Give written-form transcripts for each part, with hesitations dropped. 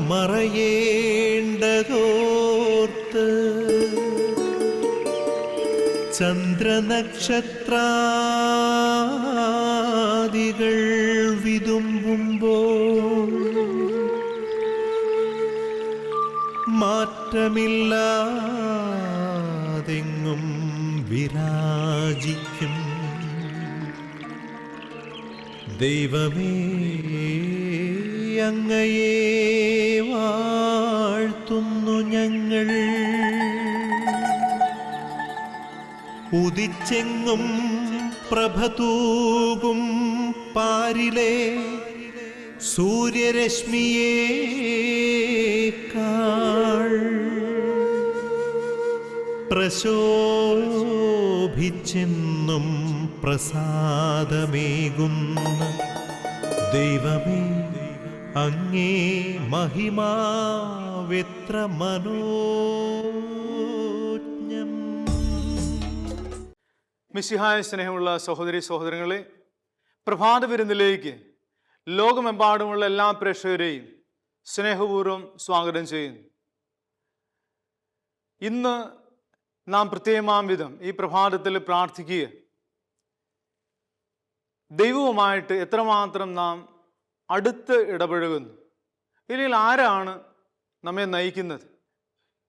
മറയേണ്ടതോർത്ത് ചന്ദ്രനക്ഷത്രാദികൾ വിതുമ്പുമ്പോൾ മാറ്റമില്ലാതെങ്ങും വിരാജിക്കും ദൈവമേ, അങ്ങയെ വാഴ്ത്തുന്നു ഞങ്ങൾ. ഉദിച്ചെങ്ങും പ്രഭതൂകും പാരിലെ സൂര്യരശ്മിയേക്കാൾ പ്രശോഭിച്ചെന്നും പ്രസാദമേകുന്ന ദൈവമേ, അങ്ങേ മഹിമാവെത്ര മനോജ്ഞം. മിശിഹായ സ്നേഹമുള്ള സഹോദരി സഹോദരങ്ങളെ, പ്രഭാത വിരുന്നിലേക്ക് ലോകമെമ്പാടുമുള്ള എല്ലാ പ്രേക്ഷകരെയും സ്നേഹപൂർവ്വം സ്വാഗതം ചെയ്യുന്നു. ഇന്ന് നാം പ്രത്യേകമാം വിധം ഈ പ്രഭാതത്തിൽ പ്രാർത്ഥിക്കുക, ദൈവവുമായിട്ട് എത്രമാത്രം നാം അടുത്ത് ഇടപഴകുന്നു, ഇല്ലെങ്കിൽ ആരാണ് നമ്മെ നയിക്കുന്നത്.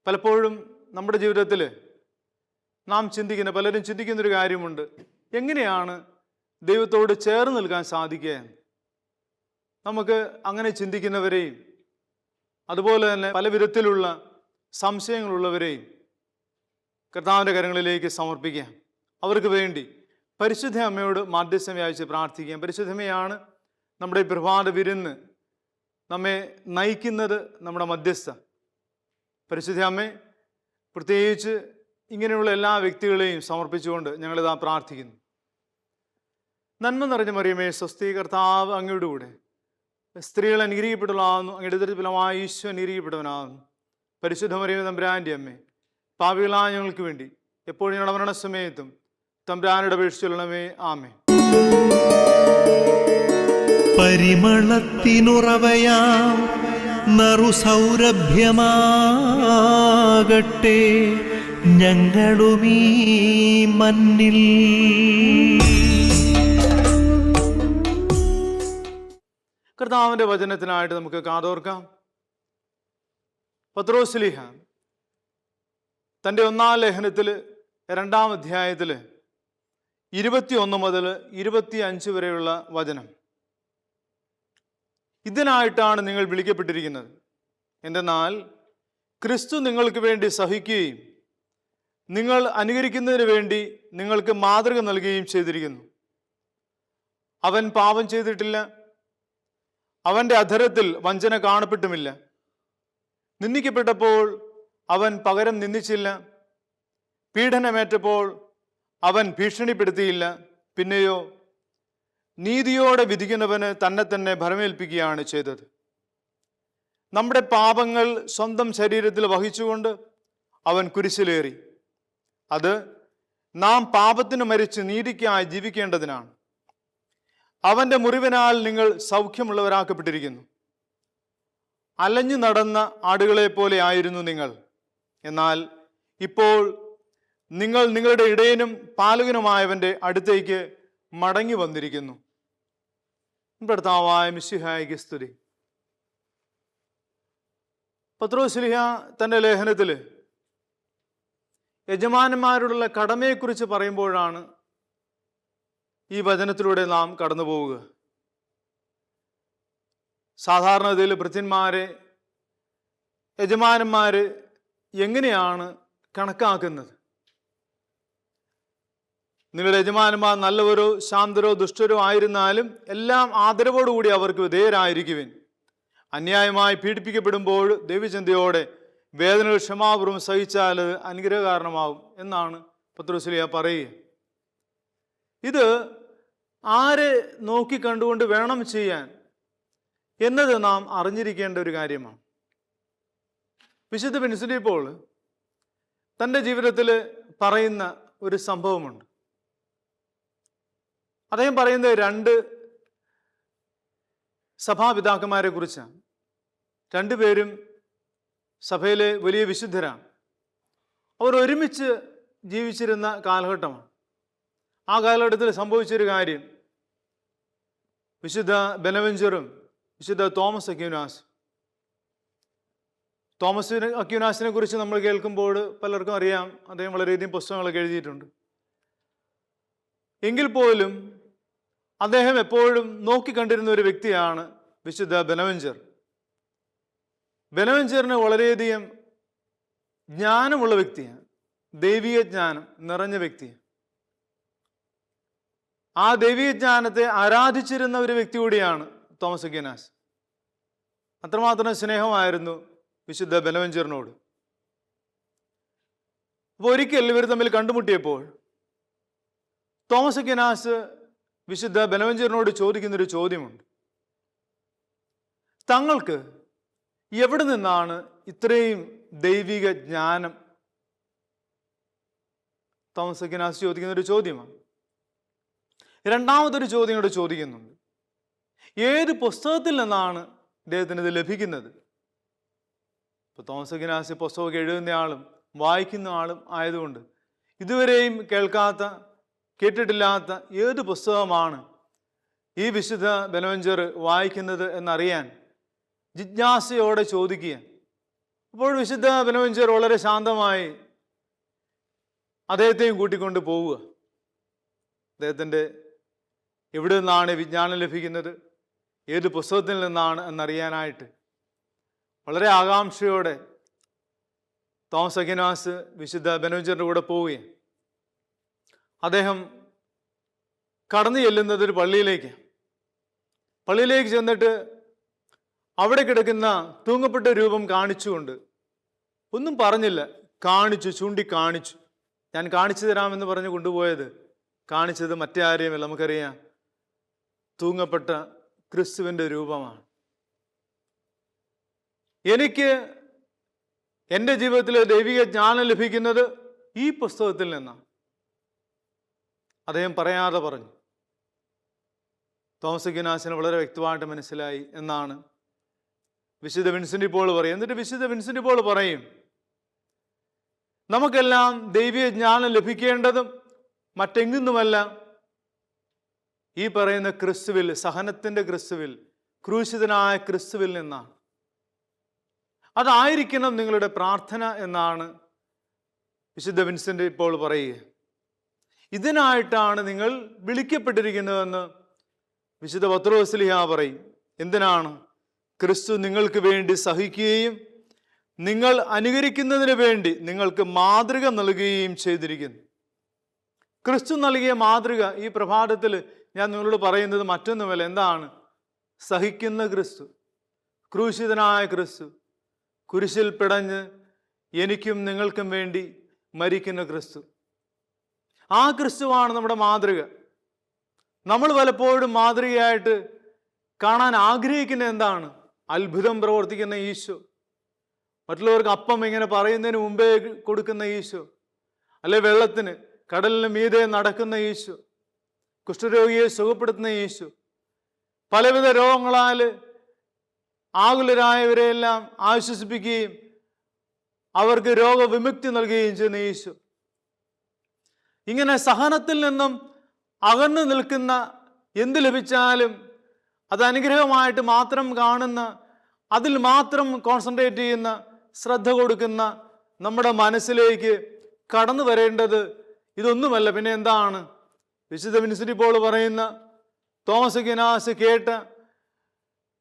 പലപ്പോഴും നമ്മുടെ ജീവിതത്തിൽ നാം പലരും ചിന്തിക്കുന്നൊരു കാര്യമുണ്ട്, എങ്ങനെയാണ് ദൈവത്തോട് ചേർന്ന് നിൽക്കാൻ സാധിക്കുക എന്ന്. നമുക്ക് അങ്ങനെ ചിന്തിക്കുന്നവരെയും അതുപോലെ തന്നെ പല വിധത്തിലുള്ള സംശയങ്ങളുള്ളവരെയും കർത്താവിൻ്റെ കരങ്ങളിലേക്ക് സമർപ്പിക്കാം. അവർക്ക് വേണ്ടി പരിശുദ്ധ അമ്മയോട് മാധ്യസ്ഥം യാചിച്ച് പ്രാർത്ഥിക്കാം. പരിശുദ്ധമ്മയാണ് നമ്മുടെ പ്രഭാത വിരുന്ന് നമ്മെ നയിക്കുന്നത്, നമ്മുടെ മധ്യസ്ഥ. പരിശുദ്ധ അമ്മേ, പ്രത്യേകിച്ച് ഇങ്ങനെയുള്ള എല്ലാ വ്യക്തികളെയും സമർപ്പിച്ചുകൊണ്ട് ഞങ്ങളിതാ പ്രാർത്ഥിക്കുന്നു. നന്മ നിറഞ്ഞ മറിയമേ, സ്വസ്തി, കർത്താവ് അങ്ങയുടെ കൂടെ, സ്ത്രീകൾ അനുഗ്രഹിക്കപ്പെട്ടവളാകുന്നു, അങ്ങയുടെ ഫലമായ ഈശോ അനുഗ്രഹിക്കപ്പെട്ടവനാകുന്നു. പരിശുദ്ധ മറിയമേ തമ്പുരാൻ്റെ അമ്മേ, പാപികളായ ഞങ്ങൾക്ക് വേണ്ടി എപ്പോഴും ഞങ്ങളുടെ മരണസമയത്തും തമ്പുരാനോട് അപേക്ഷിച്ചുകൊള്ളണമേ. ആമേൻ. പരിമളത്തിനുറവയാം നറുസൗരഭ്യമാകട്ടെ ഞങ്ങളുമീ മണ്ണിൽ. കർത്താവിൻ്റെ വചനത്തിനായിട്ട് നമുക്ക് കാതോർക്കാം. പത്രോസ്ലീഹ തൻ്റെ 1-ാം ലേഖനത്തിൽ 2-ാം അധ്യായത്തിൽ 21 മുതൽ 25 വരെയുള്ള വചനം. ഇതിനായിട്ടാണ് നിങ്ങൾ വിളിക്കപ്പെട്ടിരിക്കുന്നത്. എന്തെന്നാൽ ക്രിസ്തു നിങ്ങൾക്ക് വേണ്ടി സഹിക്കുകയും നിങ്ങൾ അനുകരിക്കുന്നതിന് വേണ്ടി നിങ്ങൾക്ക് മാതൃക നൽകുകയും ചെയ്തിരിക്കുന്നു. അവൻ പാപം ചെയ്തിട്ടില്ല, അവൻ്റെ അധരത്തിൽ വഞ്ചന കാണപ്പെട്ടുമില്ല. നിന്ദിക്കപ്പെട്ടപ്പോൾ അവൻ പകരം നിന്ദിച്ചില്ല, പീഡനമേറ്റപ്പോൾ അവൻ ഭീഷണിപ്പെടുത്തിയില്ല. പിന്നെയോ നീതിയോടെ വിധിക്കുന്നവന് തന്നെ തന്നെ ഭരമേൽപ്പിക്കുകയാണ് ചെയ്തത്. നമ്മുടെ പാപങ്ങൾ സ്വന്തം ശരീരത്തിൽ വഹിച്ചുകൊണ്ട് അവൻ കുരിശിലേറി. അത് നാം പാപത്തിന് മരിച്ച് നീതിക്കായി ജീവിക്കേണ്ടതിനാണ്. അവൻ്റെ മുറിവിനാൽ നിങ്ങൾ സൗഖ്യമുള്ളവരാക്കപ്പെട്ടിരിക്കുന്നു. അലഞ്ഞു നടന്ന ആടുകളെ പോലെ ആയിരുന്നു നിങ്ങൾ. എന്നാൽ ഇപ്പോൾ നിങ്ങൾ നിങ്ങളുടെ ഇടയനും പാലകനുമായവൻ്റെ അടുത്തേക്ക് മടങ്ങി വന്നിരിക്കുന്നു. കർത്താവായ മിശിഹായ്ക്ക് സ്തുതി. പത്രോസ്ലീഹ തൻ്റെ ലേഖനത്തിൽ യജമാനന്മാരോടുള്ള കടമയെക്കുറിച്ച് പറയുമ്പോഴാണ് ഈ വചനത്തിലൂടെ നാം കടന്നു പോവുക. സാധാരണഗതിയിൽ ഭൃത്യന്മാരെ യജമാനന്മാർ എങ്ങനെയാണ് കണക്കാക്കുന്നത്? നിങ്ങളുടെ യജമാനന്മാർ നല്ലവരോ ശാന്തരോ ദുഷ്ടരോ ആയിരുന്നാലും എല്ലാം ആദരവോടുകൂടി അവർക്ക് വിധേയരായിരിക്കുവിൻ. അന്യായമായി പീഡിപ്പിക്കപ്പെടുമ്പോൾ ദൈവചിന്തയോടെ വേദനകൾ ക്ഷമാപൂർവ്വം സഹിച്ചാൽ അത് അനുഗ്രഹ കാരണമാകും എന്നാണ് പത്രോസ്ലീഹ പറയുക. ഇത് ആരെ നോക്കി കണ്ടുകൊണ്ട് വേണം ചെയ്യാൻ എന്നത് നാം അറിഞ്ഞിരിക്കേണ്ട ഒരു കാര്യമാണ്. വിശുദ്ധ വിൻസെൻ്റ് പോൾ തൻ്റെ ജീവിതത്തിൽ പറയുന്ന ഒരു സംഭവമുണ്ട്. അദ്ദേഹം പറയുന്നത് 2 സഭാപിതാക്കന്മാരെ കുറിച്ചാണ്. രണ്ടുപേരും സഭയിലെ വലിയ വിശുദ്ധരാണ്. അവർ ഒരുമിച്ച് ജീവിച്ചിരുന്ന കാലഘട്ടമാണ്. ആ കാലഘട്ടത്തിൽ സംഭവിച്ചൊരു കാര്യം, വിശുദ്ധ ബെനവെഞ്ചറും വിശുദ്ധ തോമസ് അക്യൂനാസ്. തോമസ് അക്യൂനാസിനെ കുറിച്ച് നമ്മൾ കേൾക്കുമ്പോൾ പലർക്കും അറിയാം, അദ്ദേഹം വളരെയധികം പുസ്തകങ്ങളൊക്കെ എഴുതിയിട്ടുണ്ട്. എങ്കിൽ പോലും അദ്ദേഹം എപ്പോഴും നോക്കിക്കണ്ടിരുന്ന ഒരു വ്യക്തിയാണ് വിശുദ്ധ ബെനവെഞ്ചർ. ബെനവെഞ്ചറിന് വളരെയധികം ജ്ഞാനമുള്ള വ്യക്തിയാണ്, ദൈവിക ജ്ഞാനം നിറഞ്ഞ വ്യക്തിയാണ്. ആ ദൈവിക ജ്ഞാനത്തെ ആരാധിച്ചിരുന്ന ഒരു വ്യക്തി കൂടിയാണ് തോമസ് അക്യൂനാസ്. അത്രമാത്രം സ്നേഹമായിരുന്നു വിശുദ്ധ ബെനവെഞ്ചറിനോട്. അപ്പോൾ ഒരിക്കൽ ഇവർ തമ്മിൽ കണ്ടുമുട്ടിയപ്പോൾ തോമസ് അക്യൂനാസ് വിശുദ്ധ ബെനവെഞ്ചറിനോട് ചോദിക്കുന്നൊരു ചോദ്യമുണ്ട്. തങ്ങൾക്ക് എവിടെ നിന്നാണ് ഇത്രയും ദൈവിക ജ്ഞാനം? തോമസ് അക്യൂനാസ് ചോദിക്കുന്നൊരു ചോദ്യമാണ്. രണ്ടാമതൊരു ചോദ്യം കൂടെ ചോദിക്കുന്നുണ്ട്. ഏത് പുസ്തകത്തിൽ നിന്നാണ് ഇദ്ദേഹത്തിന് ഇത് ലഭിക്കുന്നത്? ഇപ്പോൾ തോമസ് അക്യൂനാസ് പുസ്തകമൊക്കെ എഴുതുന്ന ആളും വായിക്കുന്ന ആളും ആയതുകൊണ്ട് ഇതുവരെയും കേട്ടിട്ടില്ലാത്ത ഏത് പുസ്തകമാണ് ഈ വിശുദ്ധ ബെനവെഞ്ചർ വായിക്കുന്നത് എന്നറിയാൻ ജിജ്ഞാസയോടെ ചോദിക്കുക. അപ്പോൾ വിശുദ്ധ ബെനവെഞ്ചർ വളരെ ശാന്തമായി അദ്ദേഹത്തെയും കൂട്ടിക്കൊണ്ട് പോവുക. അദ്ദേഹത്തിൻ്റെ എവിടെ നിന്നാണ് വിജ്ഞാനം ലഭിക്കുന്നത്, ഏത് പുസ്തകത്തിൽ നിന്നാണ് എന്നറിയാനായിട്ട് വളരെ ആകാംക്ഷയോടെ തോമസ് അക്യൂനാസ് വിശുദ്ധ ബെനവെഞ്ചറിൻ്റെ കൂടെ പോവുകയാണ്. അദ്ദേഹം കടന്നു ചെല്ലുന്നത് ഒരു പള്ളിയിലേക്ക് ചെന്നിട്ട് അവിടെ കിടക്കുന്ന തൂങ്ങപ്പെട്ട രൂപം കാണിച്ചുകൊണ്ട് ഒന്നും പറഞ്ഞില്ല, ചൂണ്ടിക്കാണിച്ചു. ഞാൻ കാണിച്ചു തരാമെന്ന് പറഞ്ഞ് കൊണ്ടുപോയത് കാണിച്ചത് മറ്റേ ആരെയുമല്ല, നമുക്കറിയാം, തൂങ്ങപ്പെട്ട ക്രിസ്തുവിൻ്റെ രൂപമാണ്. എനിക്ക് എൻ്റെ ജീവിതത്തിൽ ദൈവിക ജ്ഞാനം ലഭിക്കുന്നത് ഈ പുസ്തകത്തിൽ നിന്നാണ്. അദ്ദേഹം പറയാതെ പറഞ്ഞു. തോമസ് അക്യൂനാസിന് വളരെ വ്യക്തമായിട്ട് മനസ്സിലായി എന്നാണ് വിശുദ്ധ വിൻസെന്റ് പോൾ പറയും. എന്നിട്ട് വിശുദ്ധ വിൻസെന്റ് പോൾ പറയും, നമുക്കെല്ലാം ദൈവിക ജ്ഞാനം ലഭിക്കേണ്ടതും മറ്റെങ്ങുന്നുമല്ല ഈ പറയുന്ന ക്രിസ്തുവിൽ, സഹനത്തിൻ്റെ ക്രിസ്തുവിൽ, ക്രൂശിതനായ ക്രിസ്തുവിൽ നിന്നാണ്. അതായിരിക്കണം നിങ്ങളുടെ പ്രാർത്ഥന എന്നാണ് വിശുദ്ധ വിൻസെന്റ് പോൾ പറയുക. ഇതിനായിട്ടാണ് നിങ്ങൾ വിളിക്കപ്പെട്ടിരിക്കുന്നതെന്ന് വിശുദ്ധ പത്രോസ്ലീഹ പറയും. എന്തിനാണ്? ക്രിസ്തു നിങ്ങൾക്ക് വേണ്ടി സഹിക്കുകയും നിങ്ങൾ അനുകരിക്കുന്നതിന് വേണ്ടി നിങ്ങൾക്ക് മാതൃക നൽകുകയും ചെയ്തിരിക്കുന്നു. ക്രിസ്തു നൽകിയ മാതൃക ഈ പ്രഭാതത്തിൽ ഞാൻ നിങ്ങളോട് പറയുന്നത് മറ്റൊന്നുമല്ല. എന്താണ്? സഹിക്കുന്ന ക്രിസ്തു, ക്രൂശിതനായ ക്രിസ്തു, കുരിശിൽ പിടഞ്ഞ് എനിക്കും നിങ്ങൾക്കും വേണ്ടി മരിക്കുന്ന ക്രിസ്തു. ആ ക്രിസ്തുവാണ് നമ്മുടെ മാതൃക. നമ്മൾ പലപ്പോഴും മാതൃകയായിട്ട് കാണാൻ ആഗ്രഹിക്കുന്ന എന്താണ്? അത്ഭുതം പ്രവർത്തിക്കുന്ന ഈശോ, മറ്റുള്ളവർക്ക് അപ്പം ഇങ്ങനെ പറയുന്നതിന് മുമ്പേ കൊടുക്കുന്ന ഈശോ, അല്ലെ വെള്ളത്തിന് കടലിന് മീതെ നടക്കുന്ന ഈശോ, കുഷ്ഠരോഗിയെ സുഖപ്പെടുത്തുന്ന ഈശോ, പലവിധ രോഗങ്ങളാൽ ആകുലരായവരെയെല്ലാം ആശ്വസിപ്പിക്കുകയും അവർക്ക് രോഗവിമുക്തി നൽകുകയും ചെയ്യുന്ന ഈശോ. ഇങ്ങനെ സഹനത്തിൽ നിന്നും അകന്നു നിൽക്കുന്ന, എന്ത് ലഭിച്ചാലും അത് അനുഗ്രഹമായിട്ട് മാത്രം കാണുന്ന, അതിൽ മാത്രം കോൺസെൻട്രേറ്റ് ചെയ്യുന്ന, ശ്രദ്ധ കൊടുക്കുന്ന നമ്മുടെ മനസ്സിലേക്ക് കടന്നു വരേണ്ടത് ഇതൊന്നുമല്ല. പിന്നെ എന്താണ്? വിശുദ്ധ വിൻസെന്റ് പോൾ പറയുന്ന, തോമസ് അക്യൂനാസ് കേട്ട,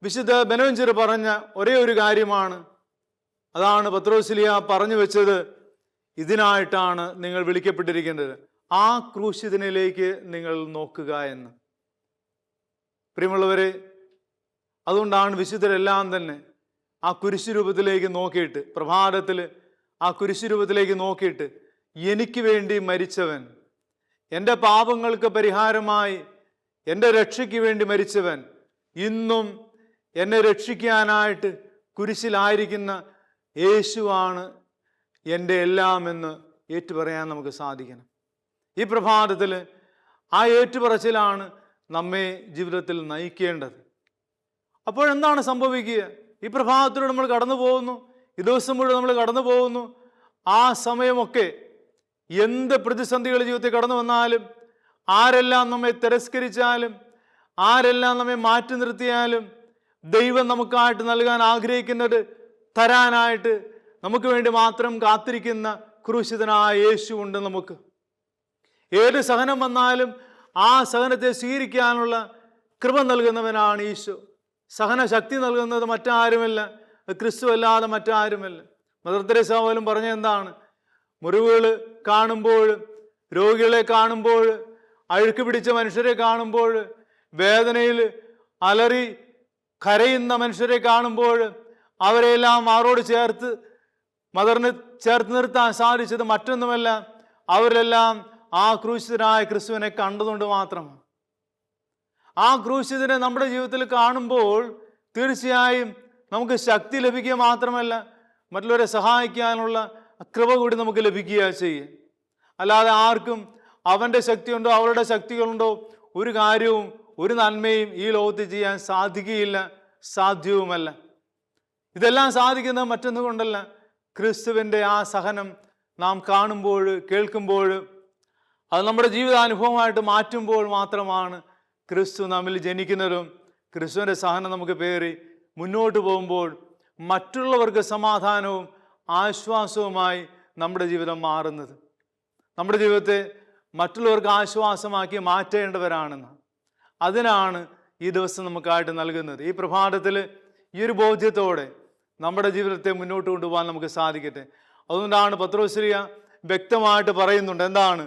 വിശുദ്ധ ബെനവെഞ്ചർ പറഞ്ഞ ഒരേ ഒരു കാര്യമാണ്. അതാണ് പത്രോസ്ലീഹ പറഞ്ഞു വെച്ചത്, ഇതിനായിട്ടാണ് നിങ്ങൾ വിളിക്കപ്പെട്ടിരിക്കുന്നത്, ആ ക്രൂശിതനിലേക്ക് നിങ്ങൾ നോക്കുക എന്ന്. പ്രിയമുള്ളവരെ, അതുകൊണ്ടാണ് വിശുദ്ധരെല്ലാം തന്നെ ആ കുരിശുരൂപത്തിലേക്ക് നോക്കിയിട്ട്, പ്രഭാതത്തിൽ ആ കുരിശുരൂപത്തിലേക്ക് നോക്കിയിട്ട്, എനിക്ക് വേണ്ടി മരിച്ചവൻ, എൻ്റെ പാപങ്ങൾക്ക് പരിഹാരമായി എൻ്റെ രക്ഷയ്ക്ക് വേണ്ടി മരിച്ചവൻ, ഇന്നും എന്നെ രക്ഷിക്കാനായിട്ട് കുരിശിലായിരിക്കുന്ന യേശുവാണ് എൻ്റെ എല്ലാം എന്ന് ഏറ്റുപറയാൻ നമുക്ക് സാധിക്കണം. ഈ പ്രഭാതത്തിൽ ആ ഏറ്റുപറച്ചിലാണ് നമ്മെ ജീവിതത്തിൽ നയിക്കേണ്ടത്. അപ്പോഴെന്താണ് സംഭവിക്കുക? ഈ പ്രഭാതത്തിലൂടെ നമ്മൾ കടന്നു പോകുന്നു, ഈ ദിവസം മുഴുവൻ നമ്മൾ കടന്നു പോകുന്നു. ആ സമയമൊക്കെ എന്ത് പ്രതിസന്ധികൾ ജീവിതത്തിൽ കടന്നു വന്നാലും, ആരെല്ലാം നമ്മെ തിരസ്കരിച്ചാലും, ആരെല്ലാം നമ്മെ മാറ്റി നിർത്തിയാലും, ദൈവം നമുക്കായിട്ട് നൽകാൻ ആഗ്രഹിക്കുന്നത് തരാനായിട്ട് നമുക്ക് വേണ്ടി മാത്രം കാത്തിരിക്കുന്ന ക്രൂശിതനായ യേശു ഉണ്ട്. നമുക്ക് ഏത് സഹനം വന്നാലും ആ സഹനത്തെ സ്വീകരിക്കാനുള്ള കൃപ നൽകുന്നവനാണ് ഈശോ. സഹന ശക്തി നൽകുന്നത് മറ്റാരുമല്ല, ക്രിസ്തു അല്ലാതെ മറ്റാരുമല്ല. മദർ തെരേസ പോലും പറഞ്ഞ എന്താണ്? മുറിവുകൾ കാണുമ്പോൾ, രോഗികളെ കാണുമ്പോൾ, അഴുക്ക് പിടിച്ച മനുഷ്യരെ കാണുമ്പോൾ, വേദനയിൽ അലറി കരയുന്ന മനുഷ്യരെ കാണുമ്പോൾ അവരെല്ലാം മാറോട് ചേർത്ത് മദറിന് ചേർത്ത് നിർത്താൻ സാധിച്ചത് മറ്റൊന്നുമല്ല, അവരെല്ലാം ആ ക്രൂശിതനായ ക്രിസ്തുവിനെ കണ്ടതുകൊണ്ട് മാത്രമാണ്. ആ ക്രൂശിതനെ നമ്മുടെ ജീവിതത്തിൽ കാണുമ്പോൾ തീർച്ചയായും നമുക്ക് ശക്തി ലഭിക്കുക മാത്രമല്ല, മറ്റുള്ളവരെ സഹായിക്കാനുള്ള കൃപ കൂടി നമുക്ക് ലഭിക്കുക ചെയ്യും. അല്ലാതെ ആർക്കും അവൻ്റെ ശക്തിയുണ്ടോ അവളുടെ ശക്തികളുണ്ടോ ഒരു കാര്യവും ഒരു നന്മയും ഈ ലോകത്ത് ചെയ്യാൻ സാധിക്കുകയില്ല, സാധ്യവുമല്ല. ഇതെല്ലാം സാധിക്കുന്നത് മറ്റൊന്നും കൊണ്ടല്ല, ക്രിസ്തുവിൻ്റെ ആ സഹനം നാം കാണുമ്പോൾ, കേൾക്കുമ്പോൾ, അത് നമ്മുടെ ജീവിതാനുഭവമായിട്ട് മാറ്റുമ്പോൾ മാത്രമാണ് ക്രിസ്തു നമ്മിൽ ജനിക്കുന്നതും ക്രിസ്തുവിൻ്റെ സഹനം നമുക്ക് പേറി മുന്നോട്ട് പോകുമ്പോൾ മറ്റുള്ളവർക്ക് സമാധാനവും ആശ്വാസവുമായി നമ്മുടെ ജീവിതം മാറുന്നത്. നമ്മുടെ ജീവിതത്തെ മറ്റുള്ളവർക്ക് ആശ്വാസമാക്കി മാറ്റേണ്ടവരാണെന്ന് അതിനാണ് ഈ ദിവസം നമുക്കായിട്ട് നൽകുന്നത്. ഈ പ്രഭാതത്തിൽ ഈ ഒരു ബോധ്യത്തോടെ നമ്മുടെ ജീവിതത്തെ മുന്നോട്ട് കൊണ്ടുപോകാൻ നമുക്ക് സാധിക്കട്ടെ. അതുകൊണ്ടാണ് പത്രോസ്ലീഹ വ്യക്തമായിട്ട് പറയുന്നുണ്ട്, എന്താണ്?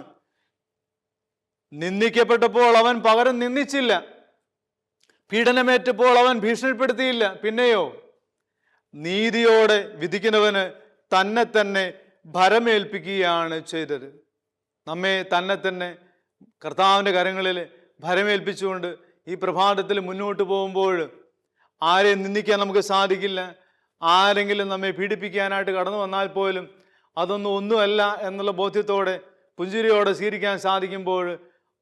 നിന്ദിക്കപ്പെട്ടപ്പോൾ അവൻ പകരം നിന്ദിച്ചില്ല, പീഡനമേറ്റപ്പോൾ അവൻ ഭീഷണിപ്പെടുത്തിയില്ല, പിന്നെയോ നീതിയോടെ വിധിക്കുന്നവന് തന്നെ തന്നെ ഭരമേൽപ്പിക്കുകയാണ് ചെയ്തത്. നമ്മെ തന്നെ തന്നെ കർത്താവിൻ്റെ കരങ്ങളിൽ ഭരമേൽപ്പിച്ചുകൊണ്ട് ഈ പ്രഭാതത്തിൽ മുന്നോട്ട് പോകുമ്പോൾ ആരെയും നിന്ദിക്കാൻ നമുക്ക് സാധിക്കില്ല. ആരെങ്കിലും നമ്മെ പീഡിപ്പിക്കാനായിട്ട് കടന്നു വന്നാൽ പോലും അതൊന്നും ഒന്നുമല്ല എന്നുള്ള ബോധ്യത്തോടെ പുഞ്ചിരിയോടെ സ്വീകരിക്കാൻ സാധിക്കുമ്പോൾ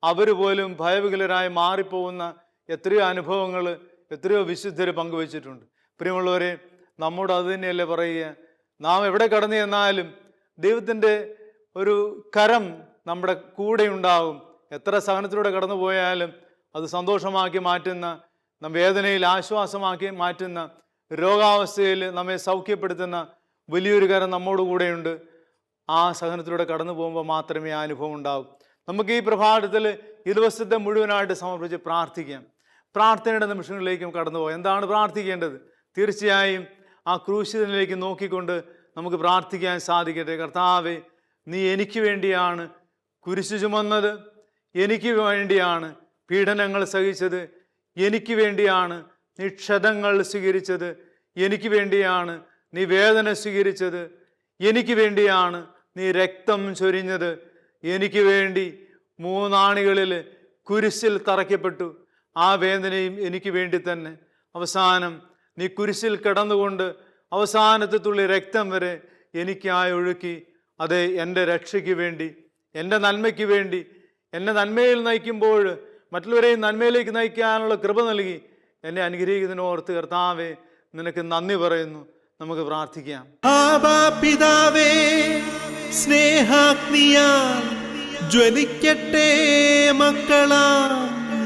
അവർ പോലും ഭയവികലരായി മാറിപ്പോകുന്ന എത്രയോ അനുഭവങ്ങൾ എത്രയോ വിശുദ്ധർ പങ്കുവച്ചിട്ടുണ്ട്. പ്രിയമുള്ളവരെ, നമ്മോട് അത് തന്നെയല്ലേ പറയുക? നാം എവിടെ കടന്നു ചെന്നാലും ദൈവത്തിൻ്റെ ഒരു കരം നമ്മുടെ കൂടെ ഉണ്ടാകും. എത്ര സഹനത്തിലൂടെ കടന്നു പോയാലും അത് സന്തോഷമാക്കി മാറ്റുന്ന, വേദനയിൽ ആശ്വാസമാക്കി മാറ്റുന്ന, രോഗാവസ്ഥയിൽ നമ്മെ സൗഖ്യപ്പെടുത്തുന്ന വലിയൊരു കരം നമ്മോട് കൂടെയുണ്ട്. ആ സഹനത്തിലൂടെ കടന്നു പോകുമ്പോൾ മാത്രമേ ആ അനുഭവം ഉണ്ടാകൂ. നമുക്ക് ഈ പ്രഭാതത്തിൽ ഈ ദിവസത്തെ മുഴുവനായിട്ട് സമർപ്പിച്ച് പ്രാർത്ഥിക്കാം. പ്രാർത്ഥനയുടെ നിമിഷങ്ങളിലേക്കും കടന്നു പോകാം. എന്താണ് പ്രാർത്ഥിക്കേണ്ടത്? തീർച്ചയായും ആ ക്രൂശിതനിലേക്ക് നോക്കിക്കൊണ്ട് നമുക്ക് പ്രാർത്ഥിക്കാൻ സാധിക്കട്ടെ. കർത്താവേ, നീ എനിക്ക് വേണ്ടിയാണ് കുരിശു ചുമന്നത്, എനിക്ക് വേണ്ടിയാണ് പീഡനങ്ങൾ സഹിച്ചത്, എനിക്ക് വേണ്ടിയാണ് നീ ക്ഷതങ്ങൾ സ്വീകരിച്ചത്, എനിക്ക് വേണ്ടിയാണ് നീ വേദന സ്വീകരിച്ചത്, എനിക്ക് വേണ്ടിയാണ് നീ രക്തം ചൊരിഞ്ഞത്, എനിക്ക് വേണ്ടി 3 ആണികളിൽ കുരിശിൽ തറയ്ക്കപ്പെട്ടു. ആ വേദനയും എനിക്ക് വേണ്ടി തന്നെ. അവസാനം നീ കുരിശിൽ കിടന്നുകൊണ്ട് അവസാനത്തെ തുള്ളി രക്തം വരെ എനിക്കായി ഒഴുക്കി. അത് എൻ്റെ രക്ഷയ്ക്ക് വേണ്ടി, എൻ്റെ നന്മയ്ക്ക് വേണ്ടി, എന്നെ നന്മയിൽ നയിക്കുമ്പോൾ മറ്റുള്ളവരെയും നന്മയിലേക്ക് നയിക്കാനുള്ള കൃപ നൽകി എന്നെ അനുഗ്രഹിക്കുന്നതിനോർത്ത് കർത്താവേ, നിനക്ക് നന്ദി പറയുന്നു. നമുക്ക് പ്രാർത്ഥിക്കാം. പിതാവേ, സ്നേഹാഗ്നിയാൽ ജ്വലിക്കട്ടെ മക്കളാ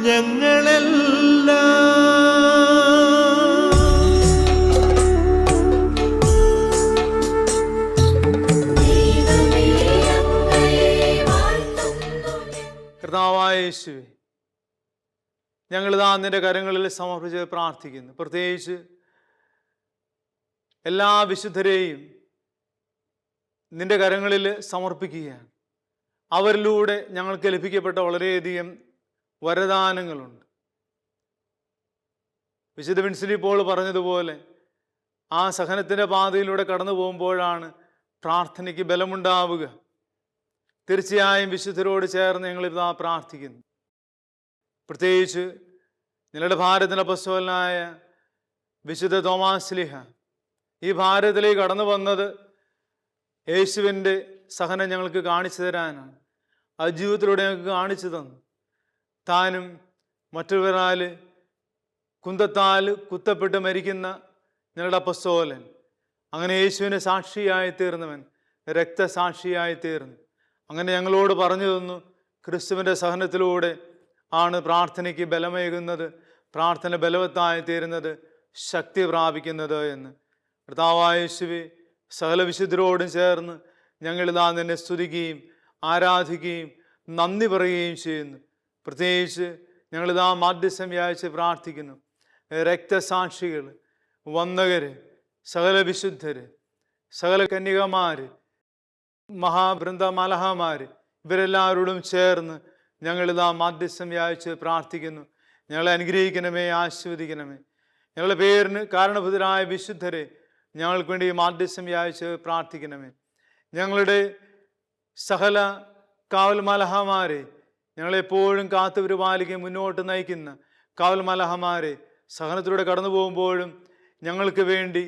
ഞങ്ങളെല്ലാം. കർത്താവായ യേശുവേ, ഞങ്ങളിതാ നിന്റെ കരങ്ങളിൽ സമർപ്പിച്ച് പ്രാർത്ഥിക്കുന്നു. പ്രത്യേകിച്ച് എല്ലാ വിശുദ്ധരെയും നിന്റെ കരങ്ങളിൽ സമർപ്പിക്കുകയാണ്. അവരിലൂടെ ഞങ്ങൾക്ക് ലഭിക്കപ്പെട്ട വളരെയധികം വരദാനങ്ങളുണ്ട്. വിശുദ്ധ വിൻസെൻ്റ് പോൾ പറഞ്ഞതുപോലെ ആ സഹനത്തിൻ്റെ പാതയിലൂടെ കടന്നു പോകുമ്പോഴാണ് പ്രാർത്ഥനയ്ക്ക് ബലമുണ്ടാവുക. തീർച്ചയായും വിശുദ്ധരോട് ചേർന്ന് ഞങ്ങളിതാ പ്രാർത്ഥിക്കുന്നു. പ്രത്യേകിച്ച് ഞങ്ങളുടെ ഭാരതത്തിൻ്റെ അപ്പോസ്തലനായ വിശുദ്ധ തോമാസ് ശ്ലീഹ ഈ ഭാരതത്തിലേക്ക് കടന്നു വന്നത് യേശുവിൻ്റെ സഹനം ഞങ്ങൾക്ക് കാണിച്ചു തരാനാണ്. അത് ജീവിതത്തിലൂടെ ഞങ്ങൾക്ക് കാണിച്ചു തന്നു. താനും മറ്റൊരുവരാൽ കുന്തത്താൽ കുത്തപ്പെട്ട് മരിക്കുന്ന ഞങ്ങളുടെ അപ്പസ്തോലൻ, അങ്ങനെ യേശുവിനെ സാക്ഷിയായി തീർന്നവൻ രക്തസാക്ഷിയായി തീർന്നു. അങ്ങനെ ഞങ്ങളോട് പറഞ്ഞു തന്നു, ക്രിസ്തുവിൻ്റെ സഹനത്തിലൂടെ ആണ് പ്രാർത്ഥനയ്ക്ക് ബലമേകുന്നത്, പ്രാർത്ഥന ബലവത്തായി തീരുന്നത്, ശക്തി പ്രാപിക്കുന്നത് എന്ന്. കർത്താവായ യേശുവേ, സകല വിശുദ്ധരോടും ചേർന്ന് ഞങ്ങളിതാ നിന്നെ സ്തുതിക്കുകയും ആരാധിക്കുകയും നന്ദി പറയുകയും ചെയ്യുന്നു. പ്രത്യേകിച്ച് ഞങ്ങളിതാ മാധ്യസ്ഥം വ്യാഴ്ച പ്രാർത്ഥിക്കുന്നു. രക്തസാക്ഷികൾ, വന്ദകര്, സകല വിശുദ്ധര്, സകല കന്യകമാര്, മഹാബൃന്ദ മലഹമാര്, ഇവരെല്ലാവരോടും ചേർന്ന് ഞങ്ങളിതാ മാധ്യസ്ഥം വ്യാഴ്ച പ്രാർത്ഥിക്കുന്നു. ഞങ്ങളെ അനുഗ്രഹിക്കണമേ, ആശീർവദിക്കണമേ. ഞങ്ങളുടെ പേരിന് കാരണഭൂതരായ വിശുദ്ധരെ ഞങ്ങൾക്ക് വേണ്ടി മാധ്യസ്ഥം വ്യാഴ്ച പ്രാർത്ഥിക്കണമേ. ഞങ്ങളുടെ സകല കാവൽ മലഹമാരെ, ഞങ്ങളെപ്പോഴും കാത്തു പരിപാലിക്കുകയും മുന്നോട്ട് നയിക്കുന്ന കാവൽ മലഹമാരെ, സഹനത്തിലൂടെ കടന്നു പോകുമ്പോഴും ഞങ്ങൾക്ക് വേണ്ടി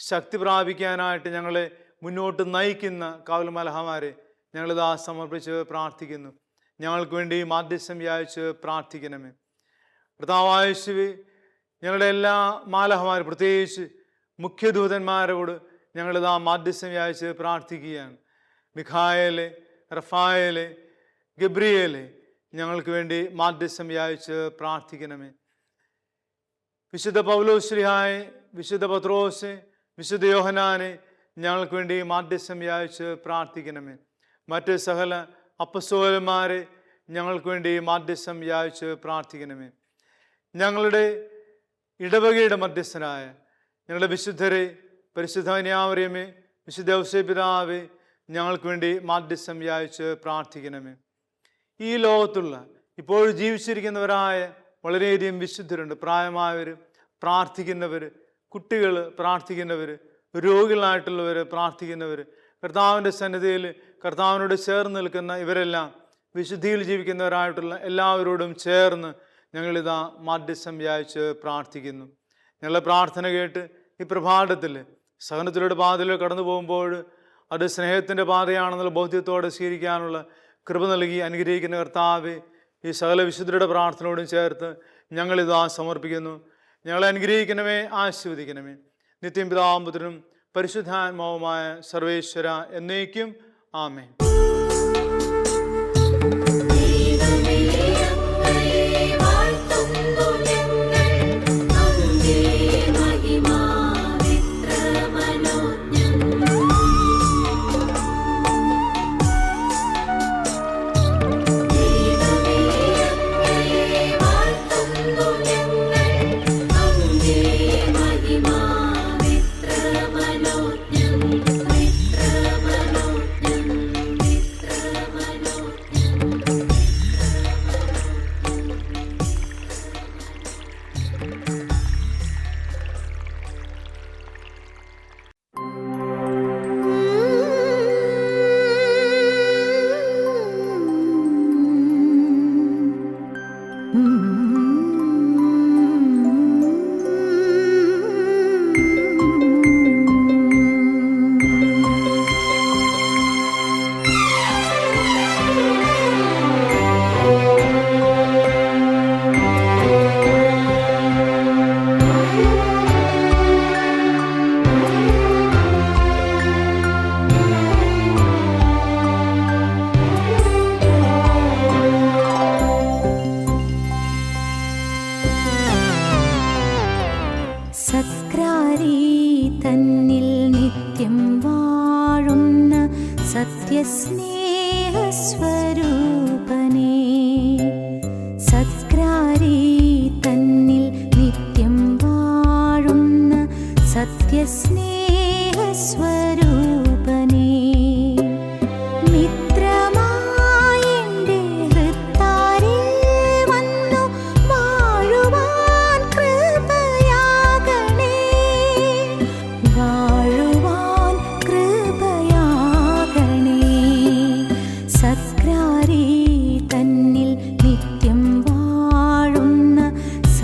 ശക്തി പ്രാപിക്കാനായിട്ട് ഞങ്ങളെ മുന്നോട്ട് നയിക്കുന്ന കാവൽ മലഹമാരെ ഞങ്ങളിതാ സമർപ്പിച്ച് പ്രാർത്ഥിക്കുന്നു. ഞങ്ങൾക്ക് വേണ്ടി മാധ്യസ്ഥം വ്യാഴ്ച പ്രാർത്ഥിക്കണമേ. കർത്താവായ യേശുവേ, ഞങ്ങളുടെ എല്ലാ മാലഹമാരും, പ്രത്യേകിച്ച് മുഖ്യദൂതന്മാരോട് ഞങ്ങളിതാ മാധ്യസ്ഥം വ്യാഴ്ച പ്രാർത്ഥിക്കുകയാണ്. മിഖായേലെ, റഫായേലെ, ഗബ്രിയേലെ, ഞങ്ങൾക്ക് വേണ്ടി മാധ്യസ്ഥം വ്യാഴ്ച പ്രാർത്ഥിക്കണമേ. വിശുദ്ധ പൗലോസ്ലിഹായെ, വിശുദ്ധ പത്രോസെ, വിശുദ്ധ യോഹനാനെ ഞങ്ങൾക്ക് വേണ്ടി മാധ്യസ്ഥം വ്യാഴ്ച പ്രാർത്ഥിക്കണമേ. മറ്റ് സകല അപ്പസ്തോലന്മാരെ ഞങ്ങൾക്ക് വേണ്ടി മാധ്യസ്ഥം വ്യാഴ്ച പ്രാർത്ഥിക്കണമേ. ഞങ്ങളുടെ ഇടവകയുടെ മധ്യസ്ഥനായ ഞങ്ങളുടെ വിശുദ്ധരെ, പരിശുദ്ധ കന്യാമറിയമേ, വിശുദ്ധ ഔസേപിതാവേ, ഞങ്ങൾക്ക് വേണ്ടി മാധ്യസ്ഥം വ്യാഴ്ച പ്രാർത്ഥിക്കണമേ. ഈ ലോകത്തുള്ള ഇപ്പോൾ ജീവിച്ചിരിക്കുന്നവരായ വളരെയധികം വിശുദ്ധരുണ്ട്. പ്രായമായവർ, പ്രാർത്ഥിക്കുന്നവർ, കുട്ടികൾ പ്രാർത്ഥിക്കുന്നവർ, രോഗികളായിട്ടുള്ളവർ പ്രാർത്ഥിക്കുന്നവർ, കർത്താവിൻ്റെ സന്നിധിയിൽ കർത്താവിനോട് ചേർന്ന് നിൽക്കുന്ന ഇവരെല്ലാം വിശുദ്ധിയിൽ ജീവിക്കുന്നവരായിട്ടുള്ള എല്ലാവരോടും ചേർന്ന് ഞങ്ങളിതാ മാധ്യസ്ഥം വ്യാഴ്ച പ്രാർത്ഥിക്കുന്നു. ഞങ്ങളുടെ പ്രാർത്ഥന കേട്ട് ഈ പ്രഭാതത്തിൽ സഹനത്തിലൂടെ പാതയിൽ കടന്നു പോകുമ്പോൾ അത് സ്നേഹത്തിൻ്റെ പാതയാണെന്നുള്ള ബോധ്യത്തോടെ സ്വീകരിക്കാനുള്ള കൃപ നൽകി അനുഗ്രഹിക്കുന്ന കർത്താവേ, ഈ സകല വിശുദ്ധരുടെ പ്രാർത്ഥനയോടും ചേർത്ത് ഞങ്ങളിതാ സമർപ്പിക്കുന്നു. ഞങ്ങളെ അനുഗ്രഹിക്കണമേ, ആശീർവദിക്കണമേ. നിത്യം പിതാവും പുത്രനും പരിശുദ്ധാത്മാവുമായ സർവേശ്വര എന്നേക്കും ആമേൻ.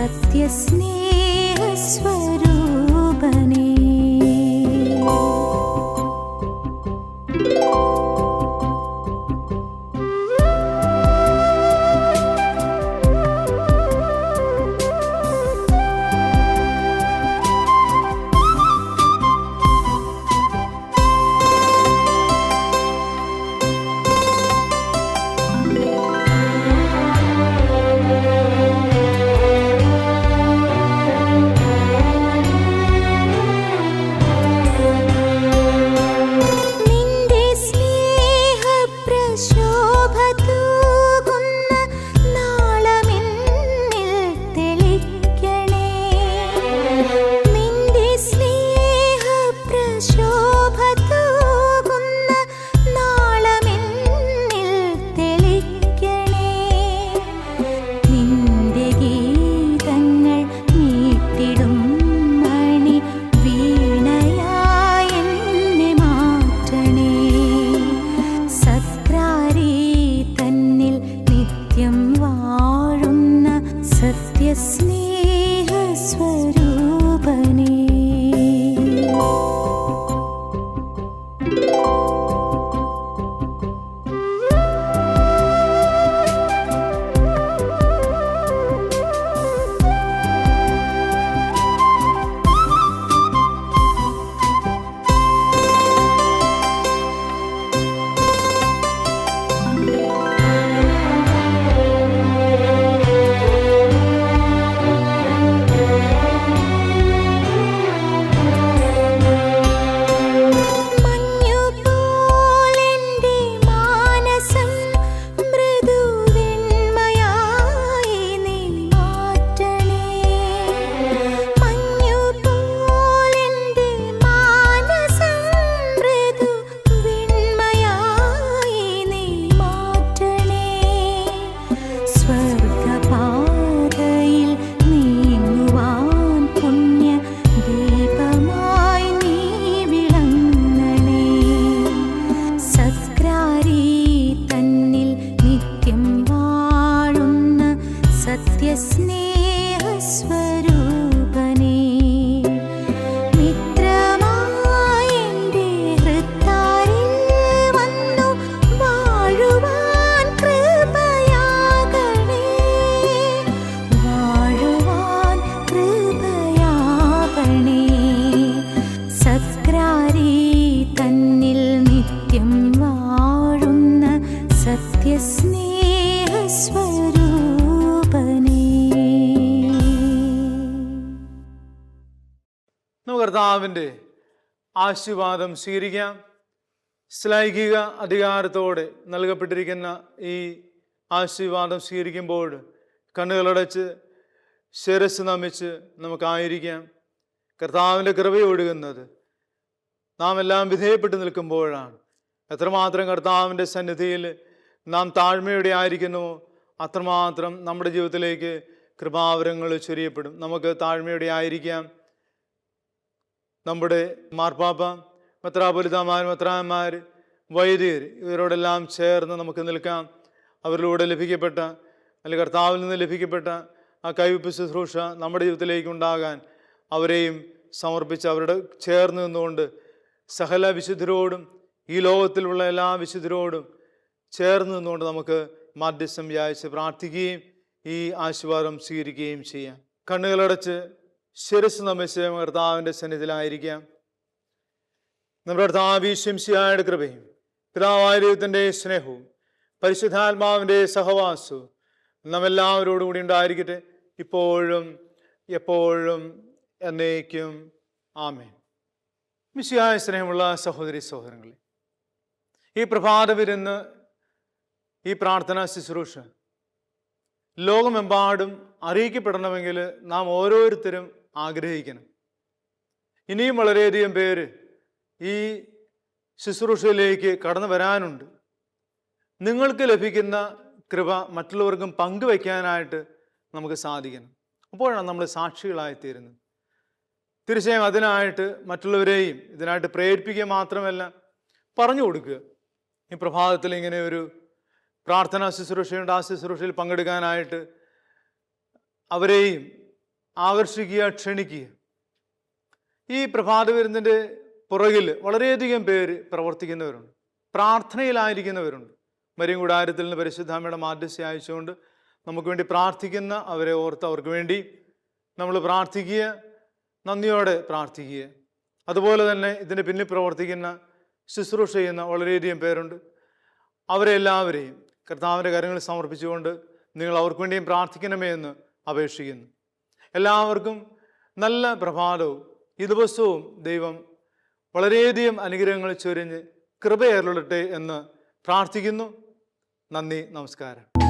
സത്യസ്നേഹസ്വരൂപനേ ആശീർവാദം സ്വീകരിക്കാം. ശ്ലൈഹിക അധികാരത്തോടെ നൽകപ്പെട്ടിരിക്കുന്ന ഈ ആശീർവാദം സ്വീകരിക്കുമ്പോൾ കണ്ണുകളടച്ച് ശിരസ് നമിച്ച് നമുക്കായിരിക്കാം. കർത്താവിൻ്റെ കൃപയൊഴുകുന്നത് നാം എല്ലാം വിധേയപ്പെട്ട് നിൽക്കുമ്പോഴാണ്. എത്രമാത്രം കർത്താവിൻ്റെ സന്നിധിയിൽ നാം താഴ്മയോടെ ആയിരിക്കുന്നുവോ അത്രമാത്രം നമ്മുടെ ജീവിതത്തിലേക്ക് കൃപാവരങ്ങൾ ചൊരിയപ്പെടും. നമുക്ക് താഴ്മയോടെ ആയിരിക്കാം. നമ്മുടെ മാർപ്പാപ്പ, മെത്രാപ്പൊലീത്താമാർ, മെത്രാന്മാർ, വൈദികർ ഇവരോടെല്ലാം ചേർന്ന് നമുക്ക് നിൽക്കാം. അവരിലൂടെ ലഭിക്കപ്പെട്ട അല്ലെങ്കിൽ കർത്താവിൽ നിന്ന് ലഭിക്കപ്പെട്ട ആ കൈവപ്പ് ശുശ്രൂഷ നമ്മുടെ ജീവിതത്തിലേക്ക് ഉണ്ടാകാൻ അവരെയും സമർപ്പിച്ച് അവരുടെ ചേർന്ന് നിന്നുകൊണ്ട് സകല വിശുദ്ധരോടും ഈ ലോകത്തിലുള്ള എല്ലാ വിശുദ്ധരോടും ചേർന്ന് നിന്നുകൊണ്ട് നമുക്ക് മാധ്യസ്ഥം വ്യാഴ്ച പ്രാർത്ഥിക്കുകയും ഈ ആശീർവാദം സ്വീകരിക്കുകയും ചെയ്യാം. കണ്ണുകളടച്ച് ശിരസ് നമിച്ച് കർത്താവിൻ്റെ സന്നിധിയിലായിരിക്കാം. നമ്മുടെ കർത്താവ് ശംസിയായുടെ കൃപയും പിതാവായ ദൈവത്തിൻ്റെ സ്നേഹവും പരിശുദ്ധാത്മാവിൻ്റെ സഹവാസവും നമ്മെല്ലാവരോടും കൂടി ഉണ്ടായിരിക്കട്ടെ, ഇപ്പോഴും എപ്പോഴും എന്നേക്കും. ആമേൻ. മിശിഹായ സ്നേഹമുള്ള സഹോദരി സഹോദരങ്ങളെ, ഈ പ്രഭാത വിരുന്ന്, ഈ പ്രാർത്ഥനാ ശുശ്രൂഷ ലോകമെമ്പാടും അറിയിക്കപ്പെടണമെങ്കിൽ നാം ഓരോരുത്തരും ആഗ്രഹിക്കണം. ഇനിയും വളരെയധികം പേര് ഈ ശുശ്രൂഷയിലേക്ക് കടന്നു വരാനുണ്ട്. നിങ്ങൾക്ക് ലഭിക്കുന്ന കൃപ മറ്റുള്ളവർക്കും പങ്കുവയ്ക്കാനായിട്ട് നമുക്ക് സാധിക്കണം. അപ്പോഴാണ് നമ്മൾ സാക്ഷികളായിത്തീരുന്നത്. തീർച്ചയായും അതിനായിട്ട് മറ്റുള്ളവരെയും ഇതിനായിട്ട് പ്രേരിപ്പിക്കുക മാത്രമല്ല, പറഞ്ഞു കൊടുക്കുക. ഈ പ്രഭാതത്തിൽ ഇങ്ങനെ ഒരു പ്രാർത്ഥനാ ശുശ്രൂഷയുണ്ട്, ആ ശുശ്രൂഷയിൽ പങ്കെടുക്കാനായിട്ട് അവരെയും ആകർഷിക്കുക, ക്ഷണിക്കുക. ഈ പ്രഭാത വിരുന്നിൻ്റെ പുറകിൽ വളരെയധികം പേര് പ്രവർത്തിക്കുന്നവരുണ്ട്, പ്രാർത്ഥനയിലായിരിക്കുന്നവരുണ്ട്. മരിയം കൂടാരത്തിൽ നിന്ന് പരിശുദ്ധാമ്മയുടെ മാധ്യസ്ഥ അയച്ചുകൊണ്ട് നമുക്ക് വേണ്ടി പ്രാർത്ഥിക്കുന്ന അവരെ ഓർത്ത് അവർക്ക് വേണ്ടി നമ്മൾ പ്രാർത്ഥിക്കുക, നന്ദിയോടെ പ്രാർത്ഥിക്കുക. അതുപോലെ തന്നെ ഇതിന് പിന്നിൽ പ്രവർത്തിക്കുന്ന ശുശ്രൂഷ ചെയ്യുന്ന വളരെയധികം പേരുണ്ട്. അവരെല്ലാവരെയും കർത്താവിൻ്റെ കരങ്ങളിൽ സമർപ്പിച്ചുകൊണ്ട് നിങ്ങൾ അവർക്ക് വേണ്ടിയും പ്രാർത്ഥിക്കണമേ എന്ന് അപേക്ഷിക്കുന്നു. എല്ലാവർക്കും നല്ല പ്രഭാതവും ഈ ദിവസവും ദൈവം വളരെയധികം അനുഗ്രഹങ്ങൾ ചൊരിഞ്ഞ് കൃപയേറട്ടെ എന്ന് പ്രാർത്ഥിക്കുന്നു. നന്ദി, നമസ്കാരം.